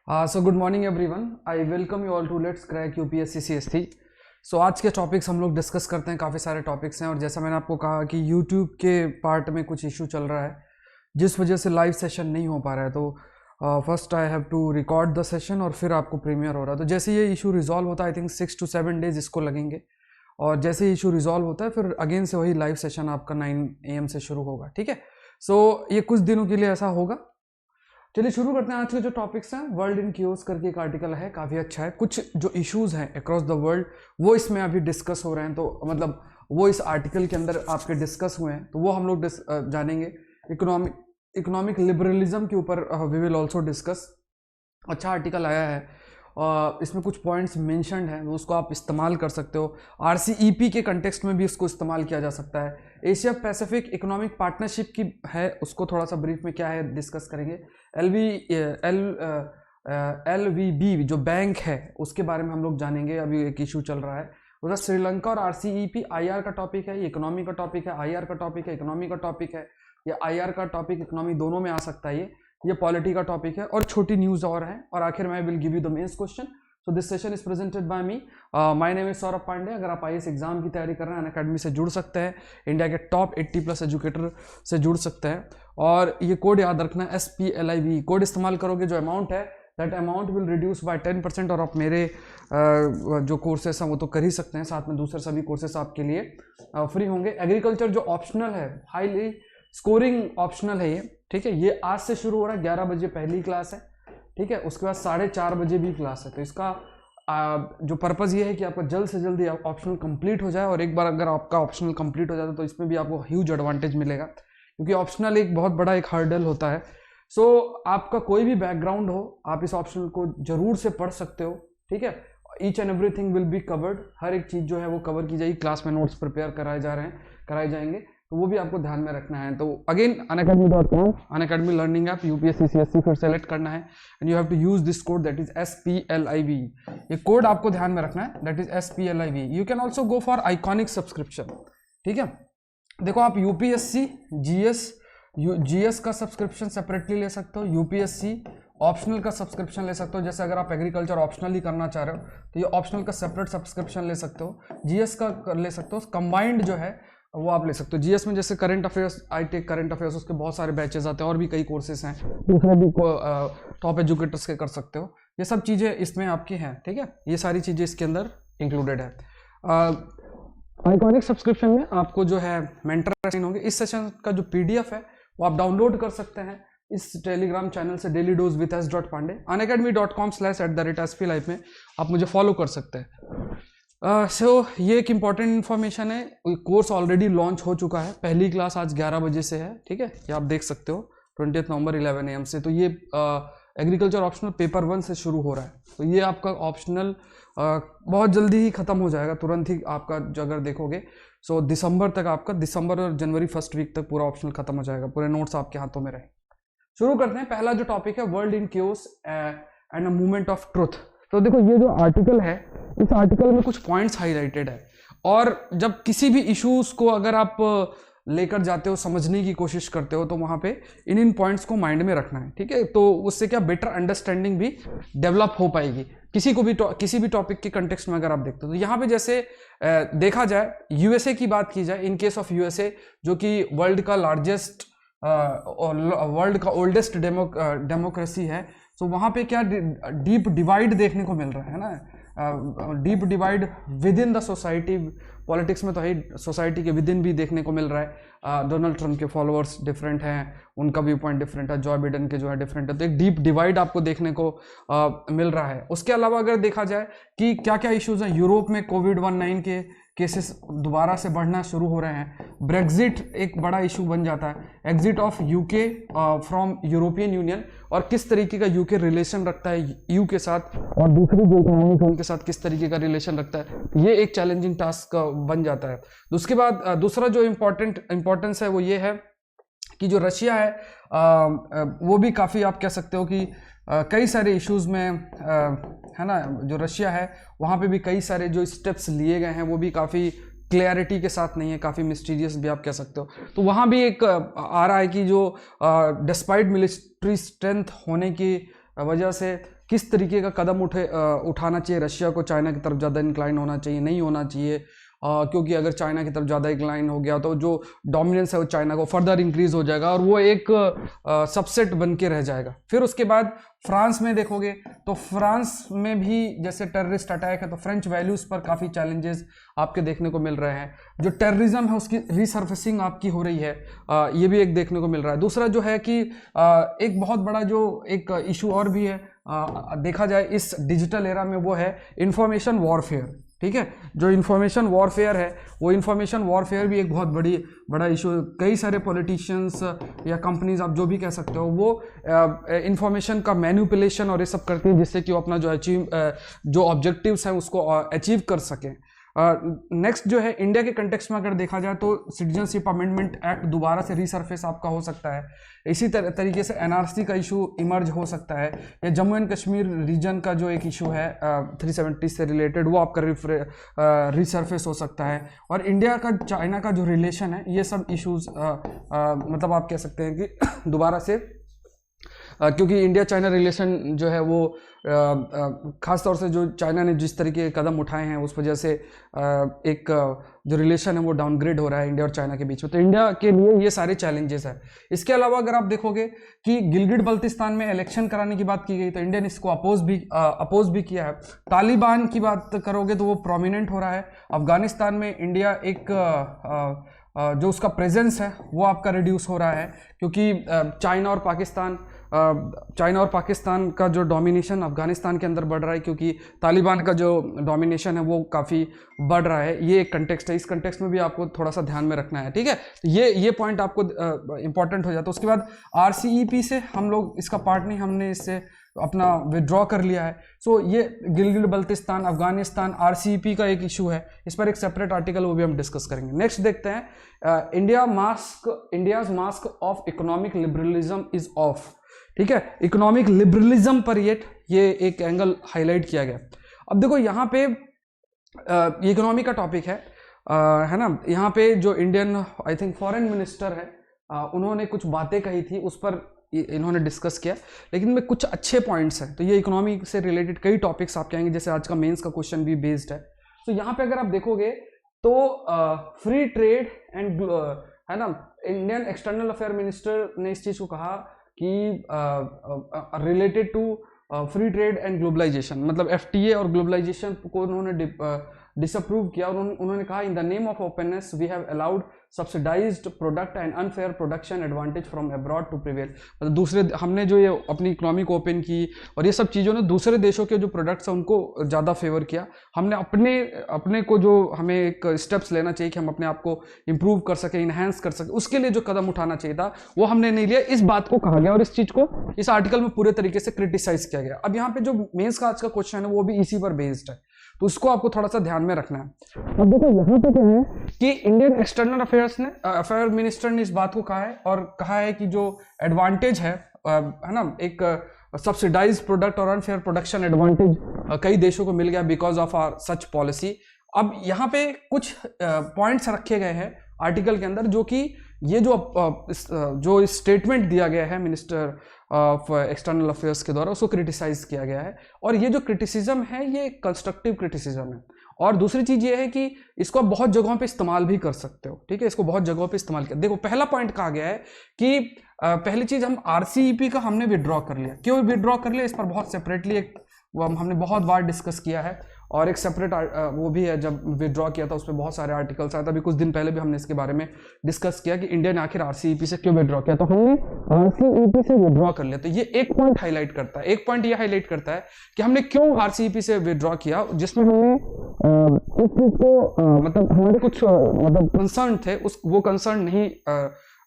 So good morning everyone. I welcome you all to Let's Crack UPSC CST. सो आज के topics हम लोग discuss करते हैं, काफ़ी सारे टॉपिक्स हैं और जैसा मैंने आपको कहा कि यूट्यूब के पार्ट में कुछ इशू चल रहा है जिस वजह से लाइव सेशन नहीं हो पा रहा है। तो first I have to record the session और फिर आपको प्रीमियर हो रहा है। तो जैसे ये इशू रिजॉल्व होता है, आई थिंक 6 to 7 डेज इसको लगेंगे और जैसे ही इशू रिजॉल्व होता है फिर अगेन से वही लाइव सेशन आपका 9 AM से शुरू होगा। ठीक है, सो ये कुछ दिनों के लिए ऐसा होगा। चलिए शुरू करते हैं। आज के जो टॉपिक्स हैं, वर्ल्ड इन क्यूज करके एक आर्टिकल है, काफ़ी अच्छा है। कुछ जो इश्यूज हैं अक्रॉस द वर्ल्ड वो इसमें अभी डिस्कस हो रहे हैं, तो मतलब वो इस आर्टिकल के अंदर आपके डिस्कस हुए हैं, तो वो हम लोग जानेंगे। इकोनॉमिक लिबरलिज्म के ऊपर वी विल ऑल्सो डिस्कस। अच्छा आर्टिकल आया है, इसमें कुछ पॉइंट्स मेंशन्ड हैं, उसको आप इस्तेमाल कर सकते हो। RCEP के कंटेक्स्ट में भी इसको इस्तेमाल किया जा सकता है। एशिया पैसिफिक इकोनॉमिक पार्टनरशिप की है, उसको थोड़ा सा ब्रीफ में क्या है डिस्कस करेंगे। LVB जो बैंक है उसके बारे में हम लोग जानेंगे, अभी एक इशू चल रहा है उधर। श्रीलंका और RCEP IR का टॉपिक है, ये इकोनॉमी का टॉपिक है, IR का टॉपिक है, इकोनॉमी का टॉपिक है, या IR का टॉपिक इकोनॉमी दोनों में आ सकता है। ये पॉलिटी का टॉपिक है और छोटी न्यूज़ और है। और आखिर में I will give you the mains question. So this session is presented by me. My name is Saurabh Pandey. अगर आप IAS एग्जाम की तैयारी कर रहे हैं, अनअकैडमी से जुड़ सकते हैं, इंडिया के टॉप 80+ एजुकेटर से जुड़ सकते हैं। और ये कोड याद रखना है, SPLIV कोड इस्तेमाल करोगे, जो अमाउंट है that amount will reduce by 10%। और आप मेरे जो कोर्सेस हैं वो तो कर ही सकते हैं, साथ में दूसरे सभी कोर्सेस आपके लिए फ्री होंगे। एग्रीकल्चर जो ऑप्शनल है, हाईली स्कोरिंग ऑप्शनल है ये, ठीक है। ये आज से शुरू हो रहा है, 11 बजे पहली क्लास है, ठीक है। उसके बाद 4:30 बजे भी क्लास है। तो इसका जो पर्पज़ ये है कि आपका जल्द से जल्द ऑप्शनल कंप्लीट हो जाए, और एक बार अगर आपका ऑप्शनल कंप्लीट हो जाता है तो इसमें भी आपको ह्यूज एडवांटेज मिलेगा, क्योंकि ऑप्शनल एक बहुत बड़ा एक हर्डल होता है। सो आपका कोई भी बैकग्राउंड हो, आप इस ऑप्शनल को जरूर से पढ़ सकते हो, ठीक है। Each and everything will be covered, हर एक चीज़ जो है वो कवर की जाएगी। क्लास में नोट्स प्रिपेयर कराए जाएंगे, तो वो भी आपको ध्यान में रखना है। तो again unacademy.com, Unacademy learning app, UPSC CST फिर सेलेक्ट करना है, and you have to use this code that is SPLIV। ये कोड आपको ध्यान में रखना है, that is SPLIV। You can also go for iconic subscription, ठीक है। देखो आप UPSC GS का सब्सक्रिप्शन सेपरेटली ले सकते हो, UPSC ऑप्शनल का सब्सक्रिप्शन ले सकते हो। जैसे अगर आप एग्रीकल्चर ऑप्शनल ही करना चाह रहे हो तो ये ऑप्शनल का सेपरेट सब्सक्रिप्शन ले सकते हो, GS का ले सकते हो, कंबाइंड जो है वो आप ले सकते हो। GS में जैसे current affairs, I take current affairs, उसके बहुत सारे बैचेस आते हैं और भी कई कोर्सेज हैं, उसमें भी टॉप एजुकेटर्स के कर सकते हो। ये सब चीज़ें इसमें आपकी हैं, ठीक है। ये सारी चीज़ें इसके अंदर इंक्लूडेड है। आइकॉनिक सब्सक्रिप्शन में आपको जो है मेंटर असाइन होंगे। इस सेशन का जो PDF है वो आप डाउनलोड कर सकते हैं इस टेलीग्राम चैनल से, daily dose with s.pandey। unacademy.com/@SPLive में आप मुझे फॉलो कर सकते हैं। सो ये एक इम्पॉर्टेंट इन्फॉर्मेशन है, कोर्स ऑलरेडी लॉन्च हो चुका है, पहली क्लास आज 11 बजे से है, ठीक है। ये आप देख सकते हो 20 नवंबर 11 AM से। तो ये एग्रीकल्चर ऑप्शनल पेपर 1 से शुरू हो रहा है। तो ये आपका ऑप्शनल बहुत जल्दी ही खत्म हो जाएगा, तुरंत ही आपका जो अगर देखोगे। सो दिसंबर तक आपका, दिसंबर और जनवरी फर्स्ट वीक तक पूरा ऑप्शनल खत्म हो जाएगा, पूरे नोट्स आपके हाथों में रहे। शुरू करते हैं। पहला जो टॉपिक है, world in queues and a movement of truth. तो देखो ये जो आर्टिकल है, इस आर्टिकल में कुछ पॉइंट्स हाईलाइटेड है, और जब किसी भी इश्यूज को अगर आप लेकर जाते हो, समझने की कोशिश करते हो, तो वहाँ पे इन पॉइंट्स को माइंड में रखना है, ठीक है। तो उससे क्या बेटर अंडरस्टैंडिंग भी डेवलप हो पाएगी किसी भी टॉपिक के कंटेक्स्ट में अगर आप देखते हो। तो यहाँ पे जैसे देखा जाए, USA की बात की जाए, इन केस ऑफ USA जो कि वर्ल्ड का लार्जेस्ट वर्ल्ड का ओल्डेस्ट डेमोक्रेसी है, तो वहाँ पे क्या डीप डिवाइड देखने को मिल रहा है ना, deep divide with in the society. Politics में तो है, सोसाइटी के विद इन भी देखने को मिल रहा है। डोनाल्ड ट्रंप के फॉलोअर्स डिफरेंट हैं, उनका व्यू पॉइंट डिफरेंट है, जॉ बिडेन के जो है डिफरेंट है। तो एक डीप डिवाइड आपको देखने को मिल रहा है। उसके अलावा अगर देखा जाए कि क्या क्या इश्यूज हैं, यूरोप में COVID-19 के केसेस दोबारा से बढ़ना शुरू हो रहे हैं। ब्रेग्जिट एक बड़ा इशू बन जाता है, exit of UK from European union, और किस तरीके का UK रिलेशन रखता है EU के साथ, और दूसरी जो इकोनॉमिक उनके साथ किस तरीके का रिलेशन रखता है। ये एक चैलेंजिंग टास्क बन जाता है। उसके बाद दूसरा जो इम्पोर्टेंस है वो ये है कि जो रशिया है वो भी काफ़ी, आप कह सकते हो कि कई सारे इश्यूज में है ना, जो रशिया है वहाँ पे भी कई सारे जो स्टेप्स लिए गए हैं वो भी काफ़ी क्लियरिटी के साथ नहीं है, काफ़ी मिस्टीरियस भी आप कह सकते हो। तो वहाँ भी एक आ रहा है कि जो डिस्पाइट मिलिट्री स्ट्रेंथ होने की वजह से किस तरीके का कदम उठाना चाहिए, रशिया को चाइना की तरफ ज़्यादा इंक्लाइन होना चाहिए, नहीं होना चाहिए, क्योंकि अगर चाइना की तरफ ज़्यादा इंक्लाइन हो गया तो जो डोमिनेंस है वो चाइना को फर्दर इंक्रीज हो जाएगा और वो एक सबसेट बन के रह जाएगा। फिर उसके बाद फ्रांस में देखोगे तो फ्रांस में भी जैसे टेररिस्ट अटैक है तो फ्रेंच वैल्यूज़ पर काफ़ी चैलेंजेस आपके देखने को मिल रहे हैं। जो टेररिज्म है उसकी रिसर्फेसिंग आपकी हो रही है, ये भी एक देखने को मिल रहा है। दूसरा जो है कि एक बहुत बड़ा जो एक इशू और भी है देखा जाए इस डिजिटल एरा में, वो है इंफॉर्मेशन वॉरफेयर। ठीक है, जो इंफॉर्मेशन वॉरफेयर है वो इंफॉर्मेशन वॉरफेयर भी एक बहुत बड़ा इशू है। कई सारे पॉलिटिशियंस या कंपनीज, आप जो भी कह सकते हो, वो इंफॉर्मेशन का मैनिपुलेशन और ये सब करती हैं जिससे कि वो अपना जो ऑब्जेक्टिव्स हैं उसको अचीव कर सकें। नेक्स्ट जो है इंडिया के कंटेक्स्ट में अगर देखा जाए तो सिटीजनशिप अमेंडमेंट एक्ट दोबारा से रीसर्फेस आपका हो सकता है। इसी तरीके से एनआरसी का इशू इमर्ज हो सकता है, या जम्मू एंड कश्मीर रीजन का जो एक इशू है 370 से रिलेटेड वो आपका रीसर्फेस हो सकता है। और इंडिया का चाइना का जो रिलेशन है, ये सब इश्यूज मतलब आप कह सकते हैं कि दोबारा से, क्योंकि इंडिया चाइना रिलेशन जो है वो ख़ास तौर से जो चाइना ने जिस तरीके के कदम उठाए हैं उस वजह से एक जो रिलेशन है वो डाउनग्रेड हो रहा है इंडिया और चाइना के बीच में। तो इंडिया के लिए ये सारे चैलेंजेस हैं। इसके अलावा अगर आप देखोगे कि गिलगिट बल्तिस्तान में इलेक्शन कराने की बात की गई तो इंडिया ने इसको अपोज भी किया है। तालिबान की बात करोगे तो वो प्रोमिनेंट हो रहा है। अफगानिस्तान में इंडिया एक जो उसका प्रेजेंस है वो आपका रिड्यूस हो रहा है, क्योंकि चाइना और पाकिस्तान का जो डोमिनेशन अफगानिस्तान के अंदर बढ़ रहा है, क्योंकि तालिबान का जो डोमिनेशन है वो काफ़ी बढ़ रहा है। ये एक कंटेक्स्ट है, इस कंटेक्स्ट में भी आपको थोड़ा सा ध्यान में रखना है। ठीक है, ये पॉइंट आपको इंपॉर्टेंट हो जाता है। उसके बाद RCEP से हम लोग इसका पार्ट नहीं, हमने इससे अपना विड्रॉ कर लिया है। सो ये गिलगिट बल्तिस्तान अफगानिस्तान RCEP का एक इशू है, इस पर एक सेपरेट आर्टिकल वो भी हम डिस्कस करेंगे। नेक्स्ट देखते हैं India's mask of economic liberalism is of. ठीक है, इकोनॉमिक लिबरलिज्म पर ये एक एंगल हाईलाइट किया गया। अब देखो यहाँ पे इकोनॉमी का टॉपिक है ना। यहाँ पे जो Indian I think foreign minister है उन्होंने कुछ बातें कही थी, उस पर इन्होंने डिस्कस किया, लेकिन में कुछ अच्छे पॉइंट्स हैं। तो ये इकोनॉमी से रिलेटेड कई टॉपिक्स आपके आएंगे, जैसे आज का मेंस का क्वेश्चन भी बेस्ड है। तो यहाँ पे अगर आप देखोगे तो फ्री ट्रेड एंड है ना, इंडियन एक्सटर्नल अफेयर मिनिस्टर ने इस चीज़ को कहा कि related to free trade and globalisation, मतलब FTA और ग्लोबलाइजेशन को उन्होंने डिसअप्रूव किया। उन्होंने कहा in the name of openness we have allowed subsidised product and unfair production advantage from abroad to prevail. मतलब दूसरे, हमने जो ये अपनी इकोनॉमी को ओपन की और ये सब चीज़ों ने दूसरे देशों के जो प्रोडक्ट्स हैं उनको ज़्यादा फेवर किया। हमने अपने को जो हमें एक स्टेप्स लेना चाहिए कि हम अपने आप को इम्प्रूव कर सकें, इन्हेंस कर सकें, उसके लिए जो कदम उठाना चाहिए था वो हमने नहीं लिया। इस बात को कहा गया और इस चीज़ को इस आर्टिकल में पूरे तरीके से क्रिटिसाइज किया गया। अब यहाँ पे जो मेंस का आज का क्वेश्चन है वो भी इसी पर बेस्ड है, तो उसको आपको थोड़ा सा ध्यान में रखना है। अब देखो यहाँ पे क्या है कि इंडियन एक्सटर्नल अफेयर मिनिस्टर ने इस बात को कहा है और कहा है कि जो एडवांटेज है ना, एक सब्सिडाइज प्रोडक्ट और अनफेयर प्रोडक्शन एडवांटेज कई देशों को मिल गया because of our such policy. अब यहाँ पे कुछ पॉइंट्स रखे गए हैं आर्टिकल के अंदर, जो कि ये जो स्टेटमेंट दिया गया है मिनिस्टर ऑफ एक्सटर्नल अफेयर्स के द्वारा, उसको क्रिटिसाइज किया गया है। और ये जो क्रिटिसिज्म है ये कंस्ट्रक्टिव क्रिटिसिज्म है। और दूसरी चीज़ ये है कि इसको आप बहुत जगहों पे इस्तेमाल भी कर सकते हो। ठीक है, इसको बहुत जगहों पे इस्तेमाल किया। देखो पहला पॉइंट कहा गया है कि पहली चीज़ हम RCEP का हमने विड्रॉ कर लिया। क्यों विड्रॉ कर लिया, इस पर बहुत सेपरेटली हमने बहुत बार डिस्कस किया है और एक सेपरेट वो भी है, जब विड्रॉ किया था उस पर बहुत सारे आर्टिकल्स आए थे। अभी कुछ दिन पहले भी हमने इसके बारे में डिस्कस किया कि इंडिया ने आखिर RCEP से क्यों विड्रॉ किया, तो हमने RCEP से विड्रॉ कर लिया। तो ये एक पॉइंट हाईलाइट करता है, एक पॉइंट ये हाईलाइट करता है कि हमने क्यों RCEP से विड्रॉ किया, जिसमें हमने इस चीज को मतलब हमारे कुछ मतलब कंसर्न थे, वो कंसर्न नहीं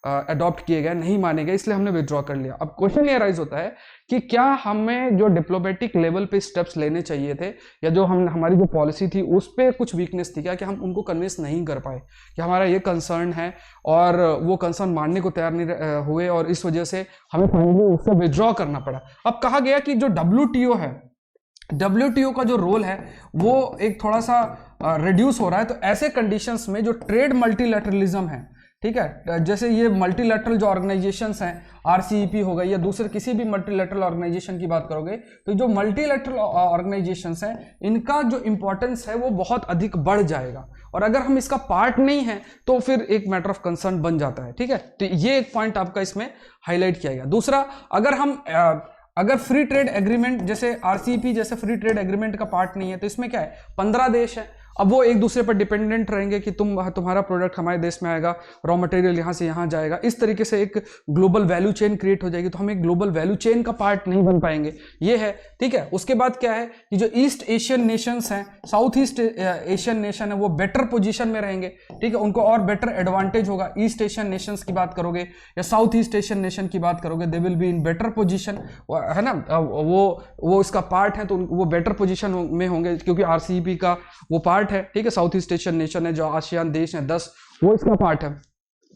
अडॉप्ट किए गए, नहीं माने गए, इसलिए हमने विड्रॉ कर लिया। अब क्वेश्चन ये राइज होता है कि क्या हमें जो डिप्लोमेटिक लेवल पे स्टेप्स लेने चाहिए थे, या जो हमारी जो पॉलिसी थी उस पर कुछ वीकनेस थी क्या, कि हम उनको कन्विंस नहीं कर पाए कि हमारा ये कंसर्न है, और वो कंसर्न मानने को तैयार नहीं हुए, और इस वजह से हमें फाइनली उससे विड्रॉ करना पड़ा। अब कहा गया कि जो WTO है, WTO का जो रोल है वो एक थोड़ा सा रिड्यूस हो रहा है। तो ऐसे कंडीशंस में जो ट्रेड मल्टीलैटरलिज्म है, ठीक है। जैसे ये मल्टीलैटरल जो ऑर्गेनाइजेशंस हैं, आरसीईपी हो गई या दूसरे किसी भी मल्टीलैटरल ऑर्गेनाइजेशन की बात करोगे तो जो मल्टीलैटरल ऑर्गेनाइजेशंस हैं इनका जो इंपॉर्टेंस है वो बहुत अधिक बढ़ जाएगा, और अगर हम इसका पार्ट नहीं है तो फिर एक मैटर ऑफ कंसर्न बन जाता है, ठीक है। तो ये एक पॉइंट आपका इसमें हाईलाइट किया गया। दूसरा, अगर फ्री ट्रेड एग्रीमेंट जैसे आरसीईपी जैसे फ्री ट्रेड एग्रीमेंट का पार्ट नहीं है तो इसमें क्या है, 15 देश है, अब वो एक दूसरे पर डिपेंडेंट रहेंगे कि तुम्हारा प्रोडक्ट हमारे देश में आएगा, रॉ मटेरियल यहाँ से यहाँ जाएगा, इस तरीके से एक ग्लोबल वैल्यू चेन क्रिएट हो जाएगी, तो हम एक ग्लोबल वैल्यू चेन का पार्ट नहीं बन पाएंगे, ये है, ठीक है। उसके बाद क्या है कि जो ईस्ट एशियन नेशंस हैं, साउथ ईस्ट एशियन नेशन है, वो बेटर पोजीशन में रहेंगे, ठीक है, उनको और बेटर एडवांटेज होगा। ईस्ट एशियन नेशंस की बात करोगे या साउथ ईस्ट एशियन नेशन की बात करोगे, they will be in better position, है ना, वो इसका पार्ट है तो वो बेटर पोजीशन में होंगे क्योंकि आरसीईपी का वो पार्ट है, ठीक है। साउथ ईस्ट एशियन नेशन है, जो आसियान देश हैं 10, वो इसका पार्ट है।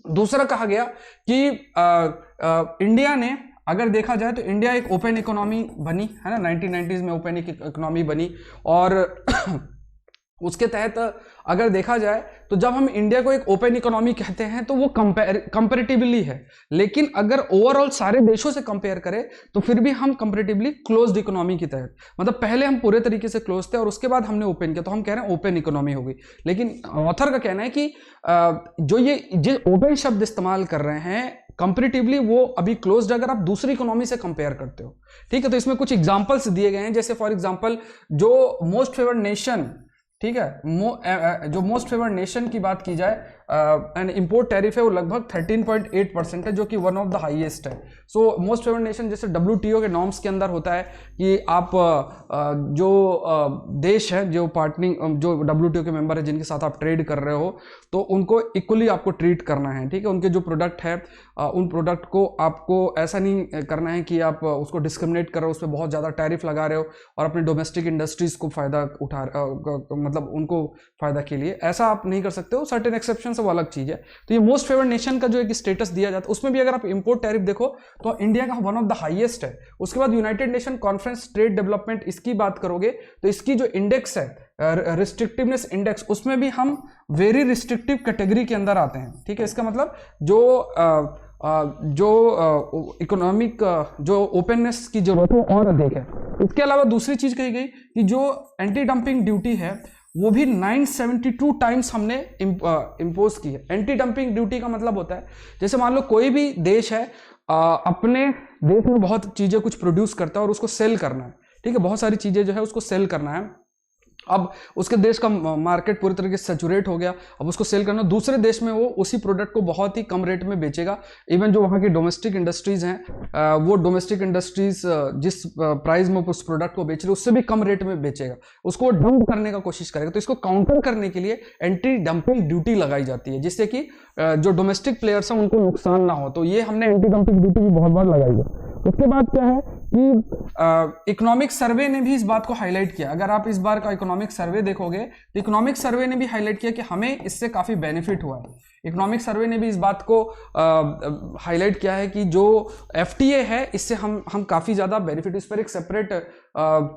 दूसरा कहा गया कि इंडिया ने, अगर देखा जाए तो इंडिया एक ओपन इकोनॉमी बनी, है ना, 1990s में ओपन इकोनॉमी बनी, और उसके तहत अगर देखा जाए तो जब हम इंडिया को एक ओपन इकोनॉमी कहते हैं तो वो कंपैरेटिवली है, लेकिन अगर ओवरऑल सारे देशों से कंपेयर करें तो फिर भी हम कंपैरेटिवली क्लोज्ड इकोनॉमी की तहत, मतलब पहले हम पूरे तरीके से क्लोज थे और उसके बाद हमने ओपन किया, तो हम कह रहे हैं ओपन इकोनॉमी होगी। लेकिन ऑथर का कहना है कि जो ओपन शब्द इस्तेमाल कर रहे हैं कंपैरेटिवली वो अभी क्लोज्ड, अगर आप दूसरी इकोनॉमी से कंपेयर करते हो, ठीक है। तो इसमें कुछ एग्जांपल्स दिए गए हैं, जैसे फॉर एग्जांपल जो मोस्ट फेवर्ड नेशन, ठीक है, जो मोस्ट फेवर्ड नेशन की बात की जाए, एंड इंपोर्ट टैरिफ है वो लगभग 13.8% है, जो कि वन ऑफ द हाईएस्ट है। सो मोस्ट फेवर्ड नेशन जैसे WTO के नॉर्म्स के अंदर होता है कि आप जो देश है, जो पार्टनरिंग, जो WTO के मेंबर है, जिनके साथ आप ट्रेड कर रहे हो, तो उनको इक्वली आपको ट्रीट करना है, ठीक है। उनके जो प्रोडक्ट है, उन प्रोडक्ट को आपको ऐसा नहीं करना है कि आप उसको डिस्क्रिमिनेट कर रहे हो, उस पर बहुत ज़्यादा टैरिफ लगा रहे हो और अपने डोमेस्टिक इंडस्ट्रीज को फायदा उठा, मतलब उनको फायदा के लिए, ऐसा आप नहीं कर सकते हो। सर्टेन एक्सेप्शन से वो अलग चीज है। तो ये मोस्ट फेवर्ड नेशन का जो एक स्टेटस दिया जाता है, उसमें भी अगर आप इंपोर्ट टैरिफ देखो तो इंडिया का वन ऑफ द हाईएस्ट है। उसके बाद United nation conference trade development, इसकी बात करोगे तो इसकी जो इंडेक्स है, रिस्ट्रिक्टिवनेस इंडेक्स, उसमें भी हम वेरी रिस्ट्रिक्टिव कैटेगरी के अंदर आते हैं, ठीक है। इसका मतलब जो इकोनॉमिक जो ओपननेस की जरूरत है और अधिक है। इसके अलावा दूसरी चीज कही गई कि जो एंटी डंपिंग ड्यूटी है वो भी 972 टाइम्स हमने इम्पोज की है। एंटी डंपिंग ड्यूटी का मतलब होता है, जैसे मान लो कोई भी देश है, अपने देश में बहुत चीजें कुछ प्रोड्यूस करता है और उसको सेल करना है, ठीक है, बहुत सारी चीजें जो है उसको सेल करना है। अब उसके देश का मार्केट पूरी तरीके से सैचुरेट हो गया, अब उसको सेल करना, दूसरे देश में वो उसी प्रोडक्ट को बहुत ही कम रेट में बेचेगा। इवन जो वहाँ की डोमेस्टिक इंडस्ट्रीज हैं, वो डोमेस्टिक इंडस्ट्रीज जिस प्राइस में उस प्रोडक्ट को बेच रहे उससे भी कम रेट में बेचेगा, उसको डंप करने का कोशिश करेगा। तो इसको काउंटर करने के लिए एंटी डंपिंग ड्यूटी लगाई जाती है, जिससे कि जो डोमेस्टिक प्लेयर्स हैं उनको नुकसान ना हो। तो ये हमने एंटी डंपिंग ड्यूटी भी बहुत बार लगाई है। उसके बाद क्या है कि इकोनॉमिक सर्वे ने भी इस बात को हाईलाइट किया। अगर आप इस बार का इकोनॉमिक सर्वे देखोगे तो इकोनॉमिक सर्वे ने भी हाईलाइट किया कि हमें इससे काफी बेनिफिट हुआ है। इकोनॉमिक सर्वे ने भी इस बात को हाईलाइट किया है कि जो FTA है इससे हम काफी ज्यादा बेनिफिट, इस पर एक सेपरेट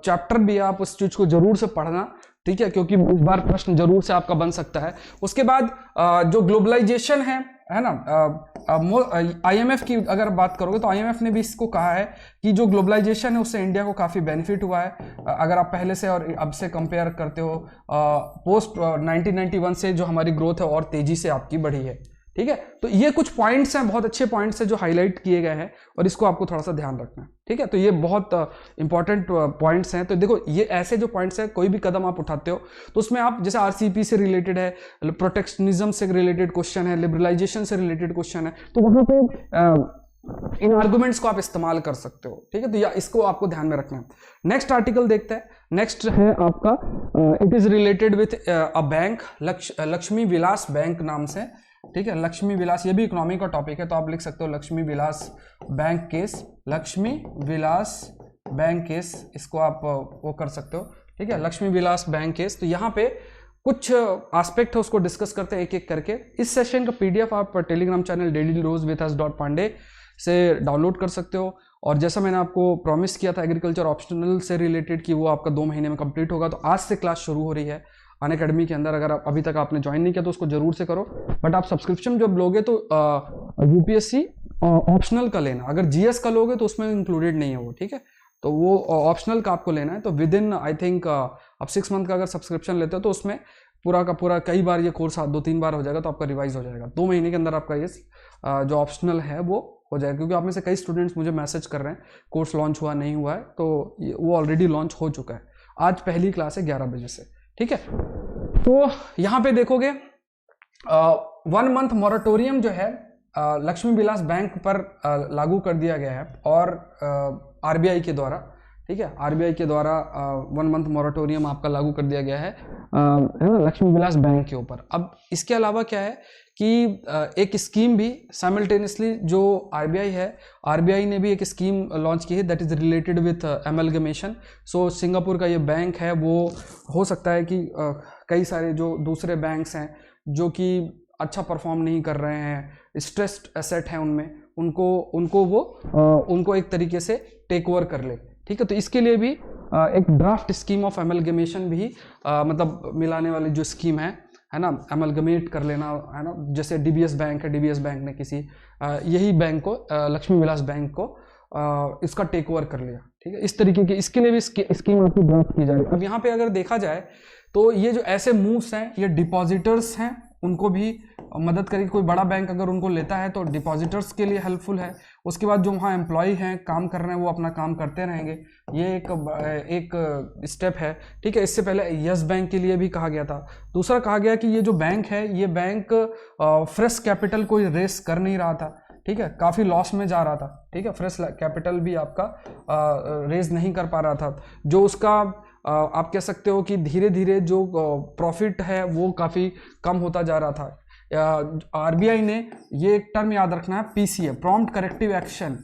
चैप्टर भी है, आप उस चीज को जरूर से पढ़ना, ठीक है, क्योंकि इस बार प्रश्न जरूर से आपका बन सकता है। उसके बाद जो ग्लोबलाइजेशन है ना, IMF की अगर बात करोगे तो IMF ने भी इसको कहा है कि जो ग्लोबलाइजेशन है उससे इंडिया को काफ़ी बेनिफिट हुआ है। अगर आप पहले से और अब से कंपेयर करते हो, पोस्ट 1991 से जो हमारी ग्रोथ है और तेजी से आपकी बढ़ी है, ठीक है। तो ये कुछ पॉइंट्स हैं, बहुत अच्छे पॉइंट्स हैं जो हाईलाइट किए गए हैं और इसको आपको थोड़ा सा ध्यान रखना है, ठीक है। तो ये बहुत इंपॉर्टेंट पॉइंट्स हैं। तो देखो, ये ऐसे जो पॉइंट्स हैं, कोई भी कदम आप उठाते हो तो उसमें आप, जैसे RCEP से रिलेटेड है, प्रोटेक्शनिज्म से रिलेटेड क्वेश्चन है, लिबरलाइजेशन से रिलेटेड क्वेश्चन है, तो वहां पे इन आर्गुमेंट्स को आप इस्तेमाल कर सकते हो, ठीक है। तो या इसको आपको ध्यान में रखना है। नेक्स्ट आर्टिकल देखते हैं। नेक्स्ट है आपका, it is related with a bank, Lakshmi Vilas bank नाम से, ठीक है। लक्ष्मी विलास, ये भी इकोनॉमी का टॉपिक है, तो आप लिख सकते हो Lakshmi Vilas bank case, Lakshmi Vilas bank case, इसको आप वो कर सकते हो, ठीक है, लक्ष्मी विलास बैंक केस। तो यहाँ पे कुछ एस्पेक्ट है उसको डिस्कस करते हैं एक एक करके। इस सेशन का PDF आप टेलीग्राम चैनल dailyrosewithus.pandey से डाउनलोड कर सकते हो। और जैसा मैंने आपको प्रॉमिस किया था एग्रीकल्चर ऑप्शनल से रिलेटेड कि वो आपका 2 महीने में कंप्लीट होगा, तो आज से क्लास शुरू हो रही है। अनअकैडमी के अंदर। अगर आप अभी तक आपने ज्वाइन नहीं किया तो उसको जरूर से करो, बट आप सब्सक्रिप्शन जब लोगे तो यूपीएससी ऑप्शनल का लेना, अगर जीएस का लोगे तो उसमें इंक्लूडेड नहीं है वो, ठीक है। तो वो ऑप्शनल का आपको लेना है। तो विद इन आई थिंक आप 6 मंथ का अगर सब्सक्रिप्शन लेते हो तो उसमें पूरा का पूरा कई बार ये कोर्स 2-3 बार हो जाएगा, तो आपका रिवाइज हो जाएगा। 2 महीने के अंदर आपका ये जो ऑप्शनल है वो हो जाएगा, क्योंकि आप में से कई स्टूडेंट्स मुझे मैसेज कर रहे हैं कोर्स लॉन्च हुआ नहीं हुआ है, तो वो ऑलरेडी लॉन्च हो चुका है। आज पहली क्लास है 11 बजे से, ठीक है। तो यहाँ पे देखोगे 1 मंथ मॉरेटोरियम जो है लक्ष्मी विलास बैंक पर लागू कर दिया गया है, और आरबीआई के द्वारा, ठीक है, आरबीआई के द्वारा 1 मंथ मॉरेटोरियम आपका लागू कर दिया गया है ना लक्ष्मी विलास बैंक के ऊपर। अब इसके अलावा क्या है कि एक स्कीम भी साइमल्टेनियसली जो आरबीआई है, आरबीआई ने भी एक स्कीम लॉन्च की है that is related with amalgamation. So Singapore का ये बैंक है, वो हो सकता है कि कई सारे जो दूसरे बैंक्स हैं जो कि अच्छा परफॉर्म नहीं कर रहे हैं, स्ट्रेस्ड एसेट है उनमें, उनको एक तरीके से टेक ओवर कर ले, ठीक है। तो इसके लिए भी एक ड्राफ्ट स्कीम ऑफ एमलगमेशन भी मतलब मिलाने वाली जो स्कीम है ना, एमलगमेट कर लेना, है ना। जैसे डीबीएस बैंक है, डीबीएस बैंक ने किसी यही बैंक को लक्ष्मी विलास बैंक को इसका टेक ओवर कर लिया, ठीक है। इस तरीके की इसके लिए भी स्कीम आपकी ड्राफ्ट की जा रही है। अब यहाँ पे अगर देखा जाए तो ये जो ऐसे मूव्स हैं ये डिपॉजिटर्स हैं उनको भी मदद करेगी। कोई बड़ा बैंक अगर उनको लेता है तो डिपॉजिटर्स के लिए हेल्पफुल है। उसके बाद जो वहाँ एम्प्लॉय हैं काम कर रहे हैं वो अपना काम करते रहेंगे, ये एक स्टेप है, ठीक है। इससे पहले यस बैंक के लिए भी कहा गया था। दूसरा कहा गया कि ये जो बैंक है ये बैंक फ्रेश कैपिटल कोई रेस कर नहीं रहा था, ठीक है, काफ़ी लॉस में जा रहा था, ठीक है। फ्रेश कैपिटल भी आपका रेज नहीं कर पा रहा था, जो उसका आप कह सकते हो कि धीरे धीरे जो प्रॉफिट है वो काफ़ी कम होता जा रहा था। आरबीआई ने ये एक टर्म याद रखना है, पीसीए, प्रॉम्प्ट करेक्टिव एक्शन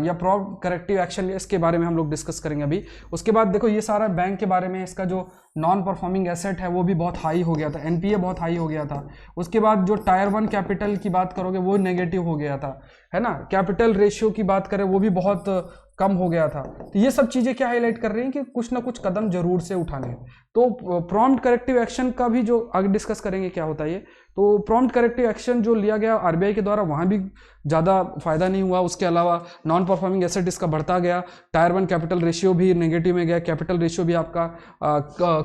या प्रॉम्प्ट करेक्टिव एक्शन, इसके बारे में हम लोग डिस्कस करेंगे अभी। उसके बाद देखो ये सारा बैंक के बारे में, इसका जो नॉन परफॉर्मिंग एसेट है वो भी बहुत हाई हो गया था, एनपीए बहुत हाई हो गया था। उसके बाद जो टायर 1 कैपिटल की बात करोगे वो नेगेटिव हो गया था, है ना। कैपिटल रेशियो की बात करें वो भी बहुत कम हो गया था। तो ये सब चीज़ें क्या हाईलाइट कर रही हैं कि कुछ ना कुछ कदम जरूर से उठाने हैं। तो प्रॉम्प्ट करेक्टिव एक्शन का भी जो आगे डिस्कस करेंगे क्या होता है ये, तो प्रॉम्प्ट करेक्टिव एक्शन जो लिया गया आरबीआई के द्वारा वहाँ भी ज़्यादा फायदा नहीं हुआ। उसके अलावा नॉन परफॉर्मिंग एसेट इसका बढ़ता गया, टायर 1 कैपिटल रेशियो भी नेगेटिव में गया, कैपिटल रेशियो भी आपका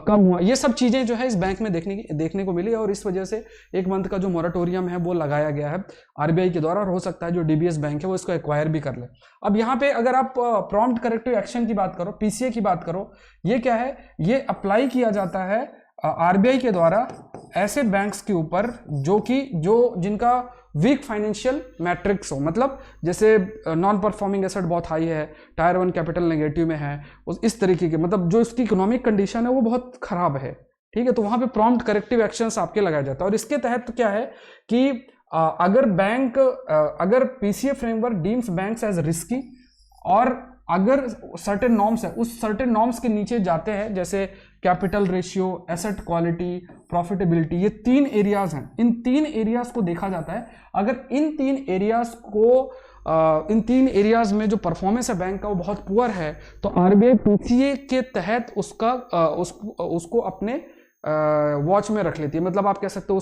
कम हुआ। ये सब चीज़ें जो है इस बैंक में देखने को मिली, और इस वजह से 1 मंथ का जो मॉरेटोरियम है वो लगाया गया है आरबीआई के द्वारा, और हो सकता है जो डीबीएस बैंक है वो इसको एक्वायर भी कर ले। अब यहाँ पे अगर आप प्रॉम्प्ट करेक्टिव एक्शन की बात करो, पीसीए की बात करो, ये क्या है, ये अप्लाई किया जाता है आरबीआई के द्वारा ऐसे बैंक्स के ऊपर जो जिनका वीक फाइनेंशियल मैट्रिक्स हो, मतलब जैसे नॉन परफॉर्मिंग एसेट बहुत हाई है, टायर 1 कैपिटल नेगेटिव में है, इस तरीके के, मतलब जो इसकी इकोनॉमिक कंडीशन है वो बहुत खराब है, ठीक है। तो वहां पे प्रॉम्प्ट करेक्टिव एक्शंस आपके लगाया जाता है। और इसके तहत क्या है कि अगर PCA framework deems banks as risky, और अगर सर्टेन नॉर्म्स है उस सर्टेन नॉर्म्स के नीचे जाते हैं, जैसे capital ratio, asset quality, profitability, ये 3 एरियाज हैं, इन 3 एरियाज को देखा जाता है। अगर इन 3 एरियाज में जो परफॉर्मेंस है बैंक का वो बहुत पुअर है, तो आरबीआई पीसीए के तहत उसको अपने वॉच में रख लेती है, मतलब आप कह सकते हो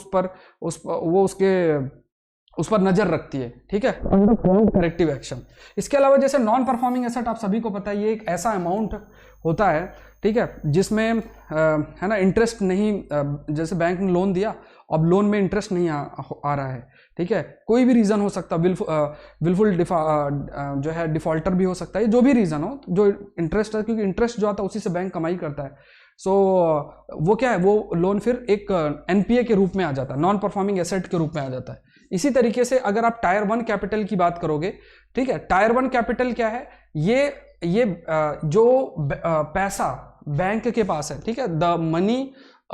उस पर नजर रखती है, ठीक है, अंडर प्रॉम्प्ट करेक्टिव एक्शन। इसके अलावा जैसे नॉन परफॉर्मिंग एसेट आप सभी को पता है, ये एक ऐसा अमाउंट होता है, ठीक है, जिसमें है ना इंटरेस्ट नहीं, जैसे बैंक ने लोन दिया, अब लोन में इंटरेस्ट नहीं आ रहा है, ठीक है, कोई भी रीज़न हो सकता है, विलफुल जो है डिफॉल्टर भी हो सकता है, जो भी रीज़न हो, जो इंटरेस्ट है, क्योंकि इंटरेस्ट जो आता है उसी से बैंक कमाई करता है। सो वो क्या है, वो लोन फिर एक एनपीए के रूप में आ जाता है, नॉन परफॉर्मिंग एसेट के रूप में आ जाता है। इसी तरीके से अगर आप टायर 1 कैपिटल की बात करोगे, ठीक है, टायर 1 कैपिटल क्या है, ये जो पैसा बैंक के पास है, ठीक है, the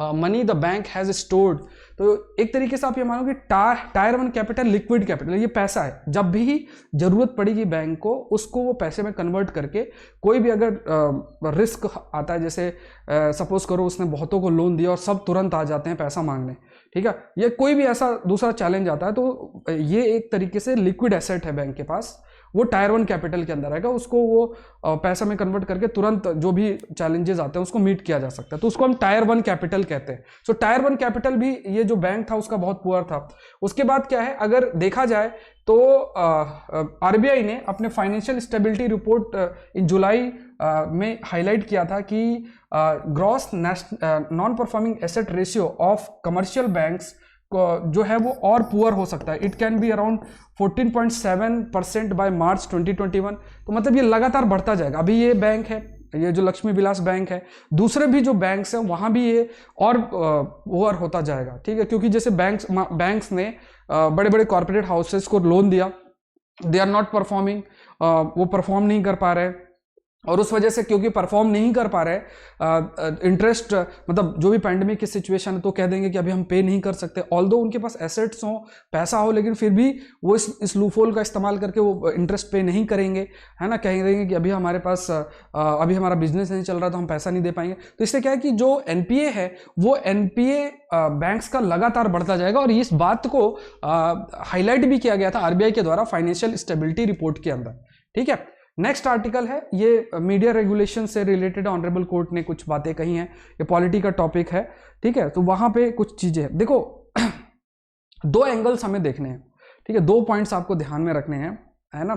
money the bank has stored, तो एक तरीके से आप ये मानो कि टायर 1 कैपिटल लिक्विड कैपिटल, ये पैसा है, जब भी जरूरत पड़ेगी बैंक को उसको वो पैसे में कन्वर्ट करके, कोई भी अगर रिस्क आता है, जैसे सपोज करो उसने बहुतों को लोन दिया और सब तुरंत आ जाते हैं पैसा मांगने, ठीक है, या कोई भी ऐसा दूसरा चैलेंज आता है, तो ये एक तरीके से लिक्विड एसेट है बैंक के पास, वो टायर 1 कैपिटल के अंदर आएगा, उसको वो पैसा में कन्वर्ट करके तुरंत जो भी चैलेंजेस आते हैं उसको मीट किया जा सकता है, तो उसको हम टायर 1 कैपिटल कहते हैं। सो टायर 1 कैपिटल भी ये जो बैंक था उसका बहुत पुअर था। उसके बाद क्या है, अगर देखा जाए तो आरबीआई ने अपने फाइनेंशियल स्टेबिलिटी रिपोर्ट इन जुलाई में हाईलाइट किया था कि gross non performing asset ratio of commercial banks जो है वो और पुअर हो सकता है। It can be around 14.7% by March 2021। तो मतलब ये लगातार बढ़ता जाएगा। अभी ये बैंक है, ये जो लक्ष्मी विलास बैंक है, दूसरे भी जो बैंक्स हैं वहां भी ये और ओवर होता जाएगा, ठीक है, क्योंकि जैसे बैंक्स ने बड़े बड़े कॉर्पोरेट हाउसेस को लोन दिया, दे आर नॉट परफॉर्मिंग, वो परफॉर्म नहीं कर पा रहे, और उस वजह से क्योंकि परफॉर्म नहीं कर पा रहे, इंटरेस्ट मतलब जो भी पैंडेमिक की सिचुएशन है तो कह देंगे कि अभी हम पे नहीं कर सकते, ऑल्दो उनके पास एसेट्स हो, पैसा हो, लेकिन फिर भी वो इस लूफोल का इस्तेमाल करके वो इंटरेस्ट पे नहीं करेंगे, है ना, कह देंगे कि अभी हमारे पास अभी हमारा बिजनेस नहीं चल रहा तो हम पैसा नहीं दे पाएंगे। तो इससे क्या है कि जो एनपीए है वो एनपीए बैंक्स का लगातार बढ़ता जाएगा, और इस बात को हाईलाइट भी किया गया था आरबीआई के द्वारा फाइनेंशियल स्टेबिलिटी रिपोर्ट के अंदर, ठीक है। नेक्स्ट आर्टिकल है, ये मीडिया रेगुलेशन से रिलेटेड ऑनरेबल कोर्ट ने कुछ बातें कही हैं, ये पॉलिटी का टॉपिक है, ठीक है। तो वहां पे कुछ चीजें हैं, देखो दो एंगल्स हमें देखने हैं, ठीक है, 2 पॉइंट्स आपको ध्यान में रखने हैं, है ना।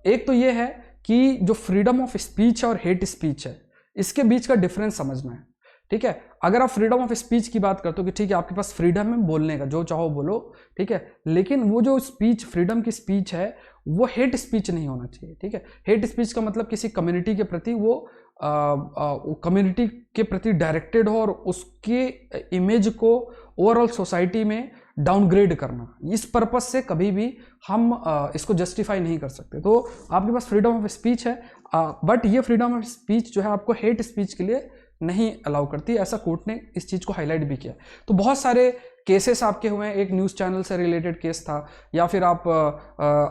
एक तो ये है कि जो फ्रीडम ऑफ स्पीच और हेट स्पीच है इसके बीच का डिफरेंस समझना है, ठीक है। अगर आप फ्रीडम ऑफ स्पीच की बात करते हो कि ठीक है आपके पास फ्रीडम है बोलने का, जो चाहो बोलो, ठीक है, लेकिन वो जो स्पीच, फ्रीडम की स्पीच है वो हेट स्पीच नहीं होना चाहिए, ठीक है। हेट स्पीच का मतलब किसी कम्युनिटी के प्रति वो कम्युनिटी के प्रति डायरेक्टेड हो और उसके इमेज को ओवरऑल सोसाइटी में डाउनग्रेड करना, इस पर्पस से कभी भी हम इसको जस्टिफाई नहीं कर सकते। तो आपके पास फ्रीडम ऑफ स्पीच है, बट ये फ्रीडम ऑफ स्पीच जो है आपको हेट स्पीच के लिए नहीं अलाउ करती, ऐसा कोर्ट ने इस चीज़ को हाईलाइट भी किया। तो बहुत सारे केसेस आपके हुए हैं, एक न्यूज़ चैनल से रिलेटेड केस था, या फिर आप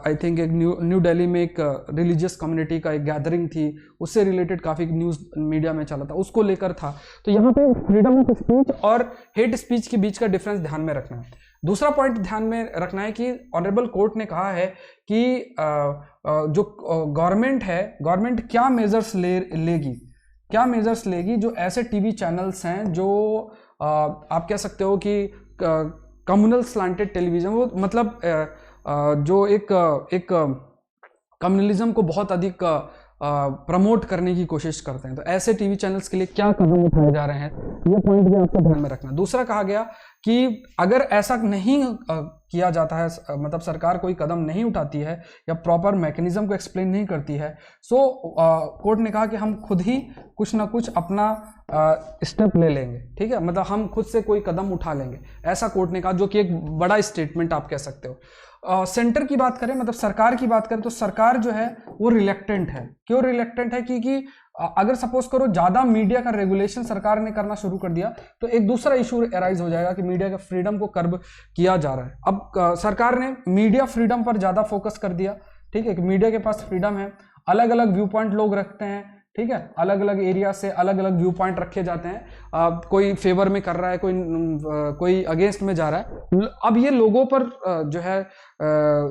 आई थिंक एक न्यू दिल्ली में एक रिलीजियस कम्युनिटी का एक गैदरिंग थी, उससे रिलेटेड काफ़ी न्यूज़ मीडिया में चला था, उसको लेकर था। तो यहाँ पे फ्रीडम ऑफ स्पीच और हेट स्पीच के बीच का डिफरेंस ध्यान में रखना है। दूसरा पॉइंट ध्यान में रखना है कि ऑनरेबल कोर्ट ने कहा है कि जो गवर्नमेंट है, गवर्नमेंट क्या मेजर्स लेगी जो ऐसे टीवी चैनल्स हैं जो आप कह सकते हो कि कम्युनल स्लांटेड टेलीविजन, वो मतलब जो एक कम्युनलिज्म को बहुत अधिक प्रमोट करने की कोशिश करते हैं। तो ऐसे टीवी चैनल्स के लिए क्या कदम उठाए जा रहे हैं, ये पॉइंट भी आपको ध्यान में रखना। दूसरा कहा गया कि अगर ऐसा नहीं किया जाता है, मतलब सरकार कोई कदम नहीं उठाती है या प्रॉपर मैकेनिज्म को एक्सप्लेन नहीं करती है, सो कोर्ट ने कहा कि हम खुद ही कुछ ना कुछ अपना स्टेप ले लेंगे, ठीक है, मतलब हम खुद से कोई कदम उठा लेंगे, ऐसा कोर्ट ने कहा, जो कि एक बड़ा स्टेटमेंट आप कह सकते हो। सेंटर की बात करें, मतलब सरकार की बात करें, तो सरकार जो है वो रिलेक्टेंट है। क्यों रिलेक्टेंट है? क्योंकि अगर सपोज करो ज्यादा मीडिया का रेगुलेशन सरकार ने करना शुरू कर दिया तो एक दूसरा इशू अराइज हो जाएगा कि मीडिया के फ्रीडम को कर्ब किया जा रहा है। अब सरकार ने मीडिया फ्रीडम पर ज्यादा फोकस कर दिया, ठीक है, कि मीडिया के पास फ्रीडम है, अलग अलग व्यू पॉइंट लोग रखते हैं, ठीक है, अलग अलग एरिया से अलग अलग व्यू पॉइंट रखे जाते हैं, कोई फेवर में कर रहा है, कोई अगेंस्ट में जा रहा है। अब ये लोगों पर जो है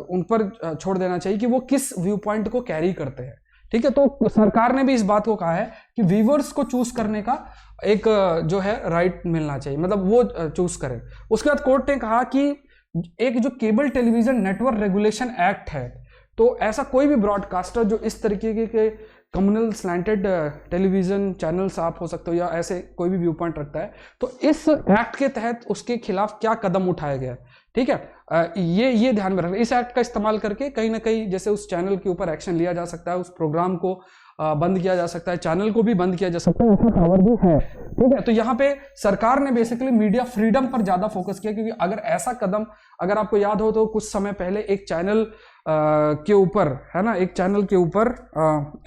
उन पर छोड़ देना चाहिए कि वो किस व्यू पॉइंट को कैरी करते हैं, ठीक है। तो सरकार ने भी इस बात को कहा है कि व्यूअर्स को चूज करने का एक जो है राइट मिलना चाहिए, मतलब वो चूज करे। उसके बाद कोर्ट ने कहा कि एक जो cable television network regulation act है, तो ऐसा कोई भी ब्रॉडकास्टर जो इस तरीके के कम्युनल स्लैंटेड टेलीविजन चैनल्स आप हो सकते हो या ऐसे कोई भी व्यू पॉइंट रखता है, तो इस एक्ट के तहत उसके खिलाफ क्या कदम उठाया गया है, ठीक है, ये ध्यान में रखना। इस एक्ट का इस्तेमाल करके कहीं ना कहीं जैसे उस चैनल के ऊपर एक्शन लिया जा सकता है, उस प्रोग्राम को बंद किया जा सकता है, चैनल को भी बंद किया जा सकता है, ऐसा पावर भी है, ठीक है। तो यहाँ पे सरकार ने बेसिकली मीडिया फ्रीडम पर ज्यादा फोकस किया, क्योंकि अगर ऐसा कदम, अगर आपको याद हो तो कुछ समय पहले एक चैनल के ऊपर, है ना, एक चैनल के ऊपर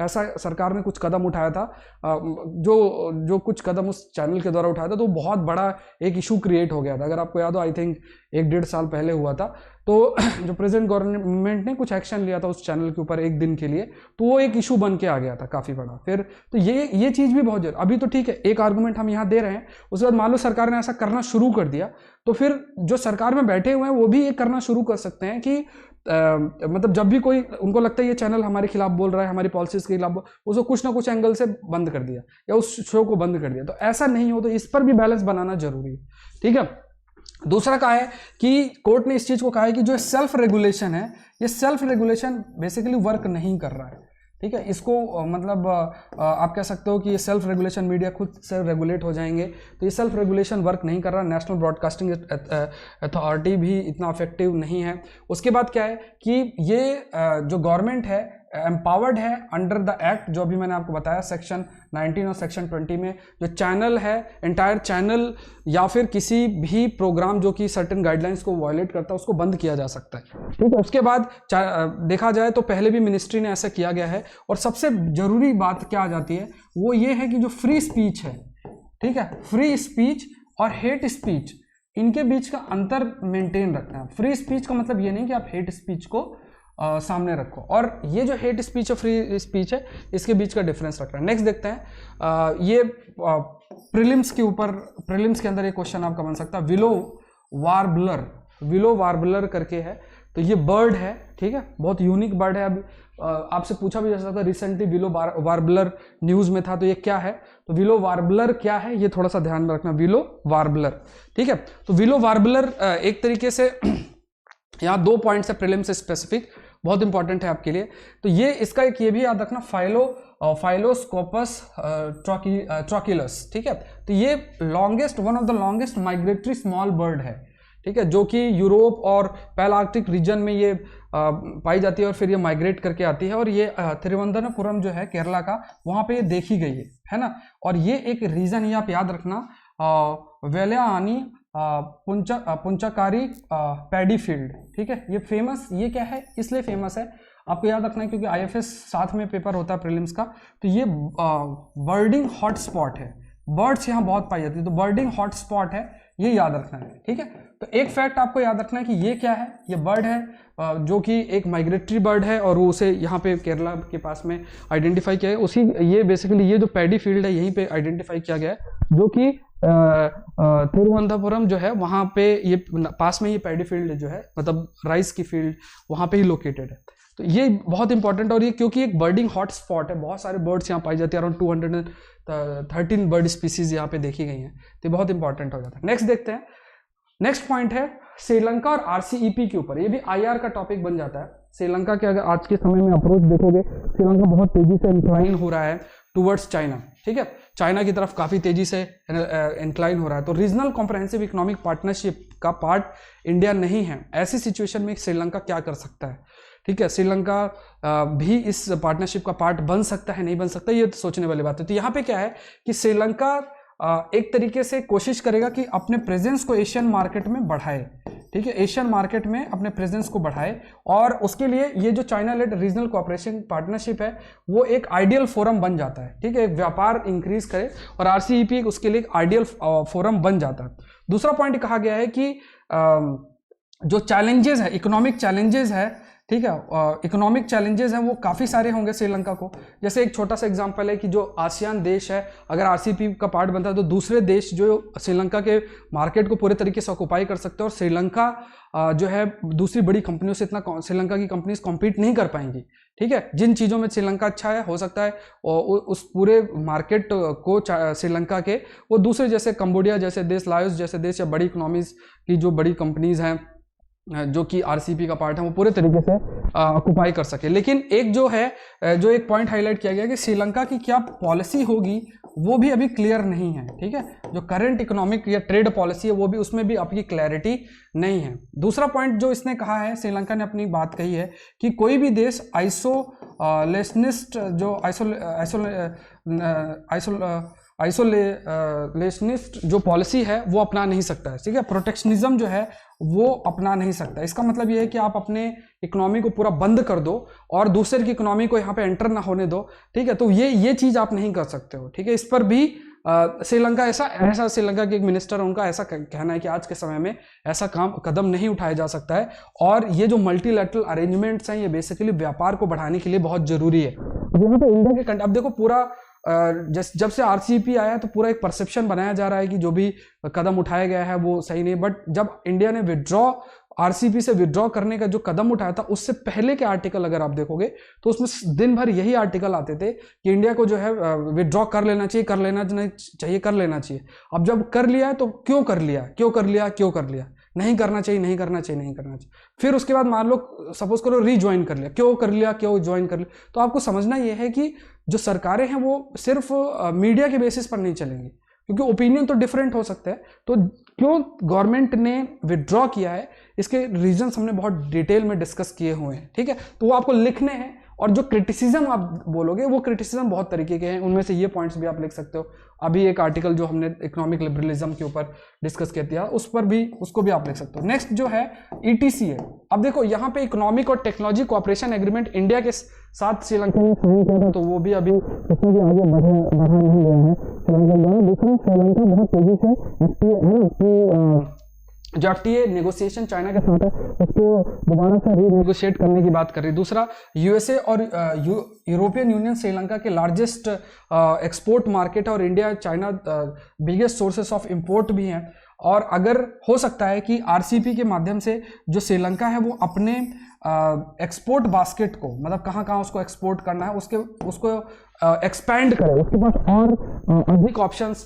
ऐसा सरकार ने कुछ कदम उठाया था, जो कुछ कदम उस चैनल के द्वारा उठाया था, तो बहुत बड़ा एक इशू क्रिएट हो गया था। अगर आपको याद हो, आई थिंक 1-1.5 साल पहले हुआ था, तो जो प्रेजेंट गवर्नमेंट ने कुछ एक्शन लिया था उस चैनल के ऊपर एक दिन के लिए, तो वो एक इशू बन के आ गया था काफी बड़ा। फिर तो ये चीज भी बहुत जरूरी। अभी तो ठीक है, एक आर्गुमेंट हम यहाँ दे रहे हैं, उसके बाद मान लो सरकार ने ऐसा करना शुरू कर दिया, तो फिर जो सरकार में बैठे हुए हैं वो भी ये करना शुरू कर सकते हैं कि मतलब जब भी कोई उनको लगता है ये चैनल हमारे खिलाफ बोल रहा है, हमारी पॉलिसीज के खिलाफ, उसको कुछ ना कुछ एंगल से बंद कर दिया या उस शो को बंद कर दिया। तो ऐसा नहीं हो, तो इस पर भी बैलेंस बनाना जरूरी है, ठीक है। दूसरा कहा है कि कोर्ट ने इस चीज को कहा है कि जो सेल्फ रेगुलेशन है, ये सेल्फ रेगुलेशन बेसिकली वर्क नहीं कर रहा है, ठीक है। इसको मतलब आप कह सकते हो कि ये सेल्फ रेगुलेशन, मीडिया खुद से रेगुलेट हो जाएंगे, तो ये सेल्फ रेगुलेशन वर्क नहीं कर रहा। नेशनल ब्रॉडकास्टिंग अथॉरिटी भी इतना इफेक्टिव नहीं है। उसके बाद क्या है कि ये जो गवर्नमेंट है एम्पावर्ड है अंडर द एक्ट, जो अभी मैंने आपको बताया सेक्शन 19 और सेक्शन 20 में, जो चैनल है, एंटायर चैनल या फिर किसी भी प्रोग्राम जो कि सर्टेन गाइडलाइंस को वायलेट करता है, उसको बंद किया जा सकता है, ठीक है। उसके बाद देखा जाए तो पहले भी मिनिस्ट्री ने ऐसा किया गया है। और सबसे जरूरी बात क्या आ जाती है, वो ये है कि जो फ्री स्पीच है, ठीक है, फ्री स्पीच और हेट स्पीच, इनके बीच का अंतर मेंटेन रखना है। फ्री स्पीच का मतलब ये नहीं कि आप हेट स्पीच को सामने रखो, और ये जो हेट स्पीच और फ्री स्पीच है, इसके बीच का डिफरेंस रखना है। नेक्स्ट देखते हैं, ये प्रीलिम्स के ऊपर, प्रीलिम्स के अंदर एक क्वेश्चन आपका बन सकता है, विलो वार्बलर, विलो वार्बलर करके है। तो ये बर्ड है, ठीक है, बहुत यूनिक बर्ड है। अब आपसे पूछा भी जा सकता था, रिसेंटली विलो वार्बलर न्यूज में था, तो ये क्या है, तो विलो वार्बलर क्या है, ये थोड़ा सा ध्यान में रखना, विलो वार्बलर, ठीक है। तो विलो वार्बलर एक तरीके से यहाँ 2 पॉइंट्स है प्रीलिम्स से स्पेसिफिक, बहुत इंपॉर्टेंट है आपके लिए। तो ये इसका एक ये भी याद रखना, फाइलोस्कोपस ट्रॉकिलस, ठीक है। तो ये longest, one of the longest migratory small bird है, ठीक है, जो कि यूरोप और पैलार्कटिक रीजन में ये पाई जाती है और फिर ये माइग्रेट करके आती है। और ये तिरुवनंतपुरम जो है केरला का, वहाँ पे ये देखी गई है ना। और ये एक रीजन ये आप याद रखना, वेलियानी पुंचाकारी पैडी फील्ड, ठीक है। ये फेमस, ये क्या है, इसलिए फेमस है, आपको याद रखना है क्योंकि IFS साथ में पेपर होता है प्रीलिम्स का। तो ये बर्डिंग हॉटस्पॉट है, बर्ड्स यहाँ बहुत पाई जाती है, तो बर्डिंग हॉटस्पॉट है, ये याद रखना है, ठीक है। तो एक फैक्ट आपको याद रखना है कि ये क्या है, ये बर्ड है जो कि एक माइग्रेटरी बर्ड है, और उसे यहाँ पे केरला के पास में आइडेंटिफाई किया है। उसी ये बेसिकली ये जो पैडी फील्ड है, यहीं पे आइडेंटिफाई किया गया है, जो कि तिरुवनंतपुरम जो है वहाँ पे, ये पास में ये पैडी फील्ड जो है, मतलब राइस की फील्ड, वहाँ पे ही लोकेटेड है। तो ये बहुत इंपॉर्टेंट, और ये क्योंकि एक बर्डिंग हॉट स्पॉट है, बहुत सारे बर्ड्स यहाँ पाई जाती है, अराउंड 213 बर्ड स्पीसीज यहाँ पे देखी गई हैं, तो बहुत इंपॉर्टेंट हो जाता है। नेक्स्ट देखते हैं, नेक्स्ट पॉइंट है श्रीलंका और RCEP के ऊपर, ये भी IR का टॉपिक बन जाता है। श्रीलंका के अगर आज के समय में अप्रोच देखोगे, श्रीलंका बहुत तेजी से इंक्लाइन हो रहा है टुवर्ड्स चाइना, ठीक है, चाइना की तरफ काफी तेजी से इंक्लाइन हो रहा है। तो रीजनल कॉम्प्रहेंसिव इकोनॉमिक पार्टनरशिप का पार्ट इंडिया नहीं है, ऐसी सिचुएशन में श्रीलंका क्या कर सकता है, ठीक है। श्रीलंका भी इस पार्टनरशिप का पार्ट बन सकता है, नहीं बन सकता, ये तो सोचने वाली बात है। तो यहाँ पे क्या है कि श्रीलंका एक तरीके से कोशिश करेगा कि अपने प्रेजेंस को एशियन मार्केट में बढ़ाए, ठीक है, एशियन मार्केट में अपने प्रेजेंस को बढ़ाए। और उसके लिए ये जो China led regional cooperation partnership है, वो एक आइडियल फोरम बन जाता है, ठीक है, एक व्यापार इंक्रीज करे, और RCEP उसके लिए एक आइडियल फोरम बन जाता है। दूसरा पॉइंट कहा गया है कि जो चैलेंजेस है, इकोनॉमिक चैलेंजेस है, ठीक है, इकोनॉमिक चैलेंजेस हैं वो काफ़ी सारे होंगे श्रीलंका को। जैसे एक छोटा सा एग्जांपल है कि जो आसियान देश है, अगर RCEP का पार्ट बनता है तो दूसरे देश जो श्रीलंका के मार्केट को पूरे तरीके से ऑक्युपाई कर सकते हैं, और श्रीलंका जो है दूसरी बड़ी कंपनियों से इतना श्रीलंका की कंपनीज कॉम्पीट नहीं कर पाएंगी, ठीक है। जिन चीज़ों में श्रीलंका अच्छा है, हो सकता है उस पूरे मार्केट को श्रीलंका के वो दूसरे जैसे कंबोडिया जैसे देश, लाओस जैसे देश, या बड़ी इकोनॉमीज की जो बड़ी कंपनीज हैं जो कि RCEP का पार्ट है, वो पूरे तरीके से ऑक्युपाई कर सके। लेकिन एक जो है, जो एक पॉइंट हाईलाइट किया गया कि श्रीलंका की क्या पॉलिसी होगी वो भी अभी क्लियर नहीं है, ठीक है। जो करंट इकोनॉमिक या ट्रेड पॉलिसी है वो भी, उसमें भी आपकी क्लैरिटी नहीं है। दूसरा पॉइंट जो इसने कहा है, श्रीलंका ने अपनी बात कही है कि कोई भी देश आइसोलेशनिस्ट जो आइसोलेशनिस्ट जो पॉलिसी है वो अपना नहीं सकता है, ठीक है। प्रोटेक्शनिज्म जो है वो अपना नहीं सकता। इसका मतलब ये है कि आप अपने इकोनॉमी को पूरा बंद कर दो और दूसरे की इकोनॉमी को यहाँ पे एंटर ना होने दो, ठीक है। तो ये चीज आप नहीं कर सकते हो, ठीक है। इस पर भी श्रीलंका ऐसा श्रीलंका के एक मिनिस्टर, उनका ऐसा कहना है कि आज के समय में ऐसा कदम नहीं उठाया जा सकता है, और ये जो मल्टीलैटरल अरेंजमेंट्स हैं ये बेसिकली व्यापार को बढ़ाने के लिए बहुत जरूरी है। यहाँ पे इंडिया के अब देखो पूरा जब से RCEP आया तो पूरा एक परसेप्शन बनाया जा रहा है कि जो भी कदम उठाया गया है वो सही नहीं, बट जब इंडिया ने विड्रॉ आरसीपी से विड्रॉ करने का जो कदम उठाया था उससे पहले के आर्टिकल अगर आप देखोगे तो उसमें दिन भर यही आर्टिकल आते थे कि इंडिया को जो है विड्रॉ कर लेना चाहिए, कर लेना चाहिए, कर लेना चाहिए। अब जब कर लिया है तो क्यों कर लिया, क्यों कर लिया, क्यों कर लिया, नहीं करना चाहिए, नहीं करना चाहिए, नहीं करना चाहिए। फिर उसके बाद मान लो सपोज करो रीज्वाइन कर लिया, क्यों कर लिया, क्यों ज्वाइन कर लिया। तो आपको समझना यह है कि जो सरकारें हैं वो सिर्फ मीडिया के बेसिस पर नहीं चलेंगी, क्योंकि ओपिनियन तो डिफरेंट हो सकता है। तो क्यों गवर्नमेंट ने विड्रॉ किया है इसके रीजंस हमने बहुत डिटेल में डिस्कस किए हुए हैं, ठीक है। तो वो आपको लिखने हैं, और जो क्रिटिसिज्म आप बोलोगे वो क्रिटिसिज्म बहुत तरीके के हैं, उनमें से ये पॉइंट्स भी आप लिख सकते हो। अभी एक आर्टिकल जो हमने इकोनॉमिक लिबरलिज्म के ऊपर डिस्कस किया था उस पर भी, उसको भी आप लिख सकते हो। नेक्स्ट जो है ईटीसी है। अब देखो यहाँ पे इकोनॉमिक और टेक्नोलॉजी कोऑपरेशन एग्रीमेंट इंडिया के साथ श्रीलंका ने साइन किया था, तो वो भी अभी उसमें भी आगे बढ़ा नहीं गया है श्रीलंका द्वारा। दूसरा, श्रीलंका बहुत तेजी से जो एफटीए नेगोशिएशन चाइना के साथ है उसको दोबारा से रीनेगोशिएट करने की बात कर रही है। दूसरा, यूएसए और यूरोपियन यूनियन श्रीलंका के लार्जेस्ट एक्सपोर्ट मार्केट है और India China biggest sources of import भी हैं। और अगर हो सकता है कि आरसीपी के माध्यम से जो श्रीलंका है वो अपने एक्सपोर्ट बास्केट को, मतलब कहाँ कहाँ उसको एक्सपोर्ट करना है उसको एक्सपैंड करे, उसके पास और अधिक ऑप्शंस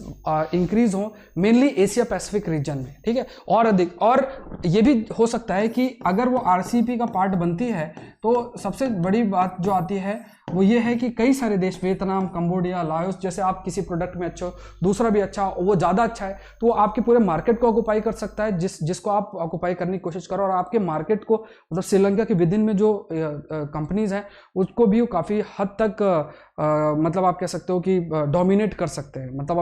इंक्रीज हो, मेनली एशिया पैसिफिक रीजन में, ठीक है, और अधिक। और ये भी हो सकता है कि अगर वो आरसीपी का पार्ट बनती है तो सबसे बड़ी बात जो आती है वो ये है कि कई सारे देश, वियतनाम, कंबोडिया, लाओस, जैसे आप किसी प्रोडक्ट में अच्छे हो, दूसरा भी अच्छा हो, वो ज़्यादा अच्छा है, तो वो आपके पूरे मार्केट को ऑक्युपाई कर सकता है, जिसको आप ऑक्युपाई करने की कोशिश करो। और आपके मार्केट को, मतलब श्रीलंका के विद इन में जो कंपनीज हैं उसको भी काफ़ी हद तक मतलब आप कह सकते हो कि डोमिनेट कर सकते हैं, मतलब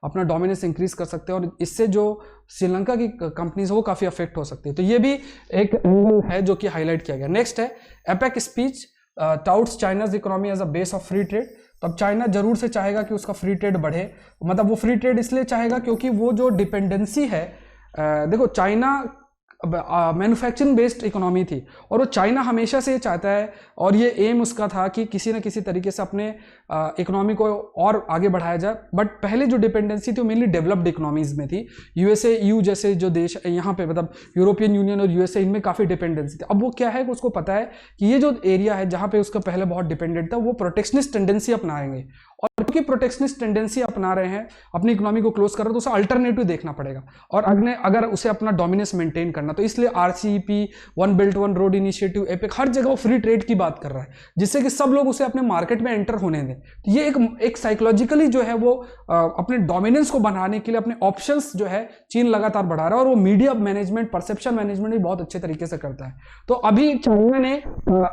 अपना डोमिनेंस इंक्रीज कर सकते हैं, और इससे जो श्रीलंका की कंपनीज है वो काफ़ी अफेक्ट हो सकती है। तो ये भी एक एंगल है जो कि हाईलाइट किया गया। नेक्स्ट है APEC speech touts China's economy as a base of free trade. तो अब चाइना जरूर से चाहेगा कि उसका फ्री ट्रेड बढ़े, मतलब वो फ्री ट्रेड इसलिए चाहेगा क्योंकि वो जो डिपेंडेंसी है, देखो चाइना मैन्युफैक्चरिंग बेस्ड इकोनॉमी थी और वो चाइना हमेशा से ये चाहता है, और ये एम उसका था कि किसी न किसी तरीके से अपने इकोनॉमी को और आगे बढ़ाया जाए। बट पहले जो डिपेंडेंसी थी वो मेनली डेवलप्ड इकोनॉमीज में थी। यूएसए, यू जैसे जो देश यहाँ पे, मतलब यूरोपियन यूनियन और यूएसए, इनमें काफ़ी डिपेंडेंसी थी। अब वो क्या है कि उसको पता है कि ये जो एरिया है जहाँ पे उसका पहले बहुत डिपेंडेंट था, वो प्रोटेक्शनिस्ट टेंडेंसी अपनाएंगे, और क्योंकि प्रोटेक्शनिस्ट टेंडेंसी अपना रहे हैं, अपनी इकोनॉमी को क्लोज कर रहे हैं, तो उसे अल्टरनेटिव देखना पड़ेगा। और अगर उसे अपना डोमिनेंस मेंटेन करना, तो इसलिए RCEP, one belt one road initiative, APEC, हर जगह वो फ्री ट्रेड की बात कर रहा है, जिससे कि सब लोग उसे अपने मार्केट में एंटर होने दें। तो ये एक साइकोलॉजिकली जो है वो अपने डोमिनेंस को बढ़ाने के लिए अपने ऑप्शंस जो है चीन लगातार बढ़ा रहा है, और वो मीडिया मैनेजमेंट, परसेप्शन मैनेजमेंट भी बहुत अच्छे तरीके से करता है। तो अभी चाइना ने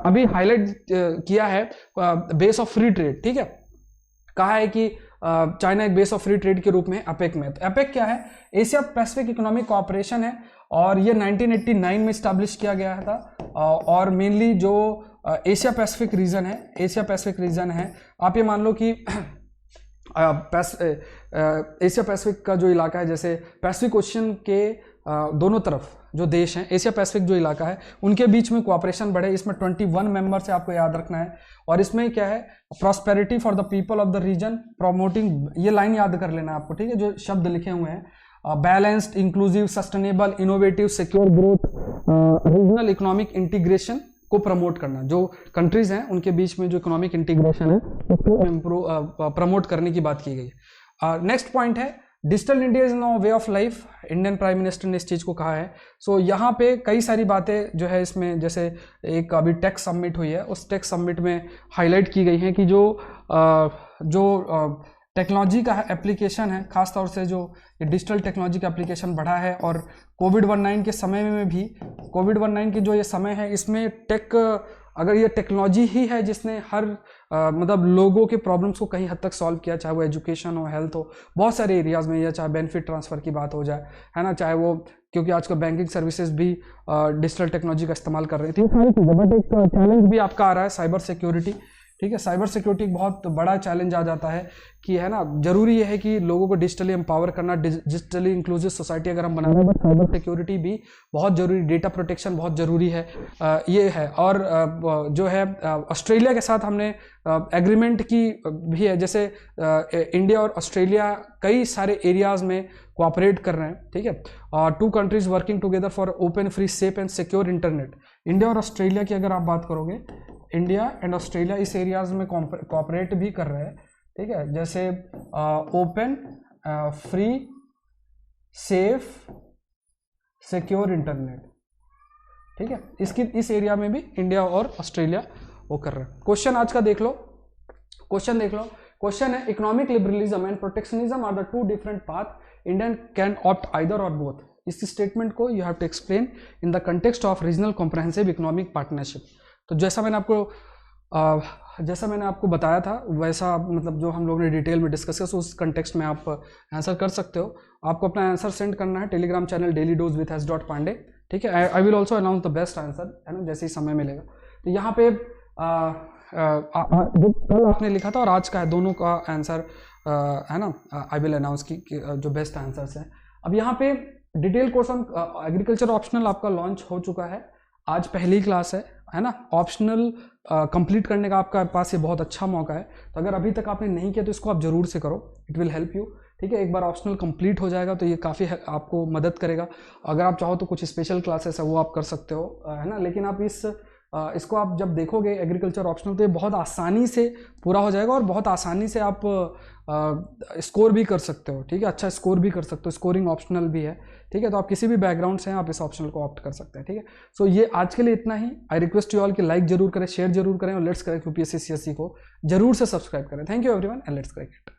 अभी हाईलाइट किया है बेस ऑफ फ्री ट्रेड, ठीक है, कहा है कि चाइना एक बेस ऑफ फ्री ट्रेड के रूप में एपेक में। तो एपेक क्या है? एशिया पैसिफिक इकोनॉमिक कोऑपरेशन है, और ये 1989 में स्टैब्लिश किया गया था, और मेनली जो एशिया पैसिफिक रीजन है, एशिया पैसिफिक रीजन है, आप ये मान लो कि एशिया पैसिफिक का जो इलाका है, जैसे पैसिफिक ओशन के दोनों तरफ जो देश हैं, एशिया पैसिफिक जो इलाका है, उनके बीच में कोऑपरेशन बढ़े। इसमें 21 मेंबर से आपको याद रखना है, और इसमें क्या है, prosperity for the people of the region, promoting, ये लाइन याद कर लेना आपको, ठीक है, जो शब्द लिखे हुए हैं, balanced, inclusive, sustainable, innovative, secure growth, regional economic integration को प्रमोट करना। जो कंट्रीज हैं उनके बीच में जो इकोनॉमिक इंटीग्रेशन है उसको प्रमोट करने की बात की गई है। नेक्स्ट पॉइंट है digital India is now way of life. Indian prime minister ने इस चीज़ को कहा है। सो यहाँ पे कई सारी बातें जो है इसमें, जैसे एक अभी टेक समिट हुई है, उस टेक समिट में हाईलाइट की गई हैं कि जो टेक्नोलॉजी का एप्लीकेशन है, खास तौर से जो डिजिटल टेक्नोलॉजी का एप्लीकेशन बढ़ा है, और कोविड-19 के समय में भी, कोविड-19 के जो ये समय है इसमें टेक, अगर ये टेक्नोलॉजी ही है जिसने हर मतलब लोगों के प्रॉब्लम्स को कहीं हद तक सॉल्व किया, चाहे वो एजुकेशन हो, हेल्थ हो, बहुत सारे एरियाज़ में, या चाहे बेनिफिट ट्रांसफ़र की बात हो जाए, है ना, चाहे वो, क्योंकि आजकल बैंकिंग सर्विसेज भी डिजिटल टेक्नोलॉजी का इस्तेमाल कर रही थी, सारी चीज़ें। बट एक चैलेंज भी आपका आ रहा है, साइबर सिक्योरिटी, ठीक है। साइबर सिक्योरिटी एक बहुत बड़ा चैलेंज आ जाता है कि है ना, जरूरी है कि लोगों को डिजिटली एम्पावर करना, डिजिटली इंक्लूसिव सोसाइटी अगर हम बना रहे हैं, बट साइबर सिक्योरिटी भी बहुत जरूरी, डेटा प्रोटेक्शन बहुत जरूरी है, ये है। और जो है ऑस्ट्रेलिया के साथ हमने एग्रीमेंट की भी है, जैसे इंडिया और ऑस्ट्रेलिया कई सारे एरियाज में कोऑपरेट कर रहे हैं, ठीक है। Two countries working together for open, free, safe and secure internet. India और ऑस्ट्रेलिया की अगर आप बात करोगे, इंडिया एंड ऑस्ट्रेलिया इस एरियाज में कोऑपरेट भी कर रहे हैं, ठीक है। जैसे open, free, safe, secure internet, ठीक है। इस एरिया में भी इंडिया और ऑस्ट्रेलिया वो कर रहे हैं। क्वेश्चन आज का देख लो, क्वेश्चन देख लो। क्वेश्चन है, economic liberalism and protectionism are the two different path, Indian can opt either और बोथ। इस स्टेटमेंट को you have to explain in the context of regional comprehensive economic partnership. तो जैसा मैंने आपको बताया था, वैसा मतलब जो हम लोगों ने डिटेल में डिस्कस किया, उस कंटेक्स्ट में आप आंसर कर सकते हो। आपको अपना आंसर सेंड करना है टेलीग्राम चैनल dailydose.with.pandey, ठीक है। I will also announce the best answer, है ना, जैसे ही समय मिलेगा। तो यहाँ पे जो कल आपने लिखा था और आज का है, दोनों का आंसर है ना, आई विल अनाउंस की जो बेस्ट आंसर्स हैं। अब यहाँ पे detail course on agriculture optional आपका लॉन्च हो चुका है, आज पहली क्लास है ना। ऑप्शनल कंप्लीट करने का आपका पास ये बहुत अच्छा मौका है, तो अगर अभी तक आपने नहीं किया तो इसको आप जरूर से करो, इट विल हेल्प यू, ठीक है। एक बार ऑप्शनल कंप्लीट हो जाएगा तो ये काफ़ी आपको मदद करेगा। अगर आप चाहो तो कुछ स्पेशल क्लासेस है वो आप कर सकते हो, है ना। लेकिन आप इसको आप जब देखोगे एग्रीकल्चर ऑप्शनल, तो ये बहुत आसानी से पूरा हो जाएगा और बहुत आसानी से आप स्कोर भी कर सकते हो, ठीक है। अच्छा स्कोर भी कर सकते हो, स्कोरिंग ऑप्शनल भी है, ठीक है। तो आप किसी भी बैकग्राउंड से हैं, आप इस ऑप्शनल को ऑप्ट कर सकते हैं, ठीक है। सो ये आज के लिए इतना ही। आई रिक्वेस्ट यू ऑल कि लाइक जरूर करें, शेयर जरूर करें और लेट्स क्रैक यूपीएससी CSE को जरूर से सब्सक्राइब करें। Thank you everyone and let's crack it.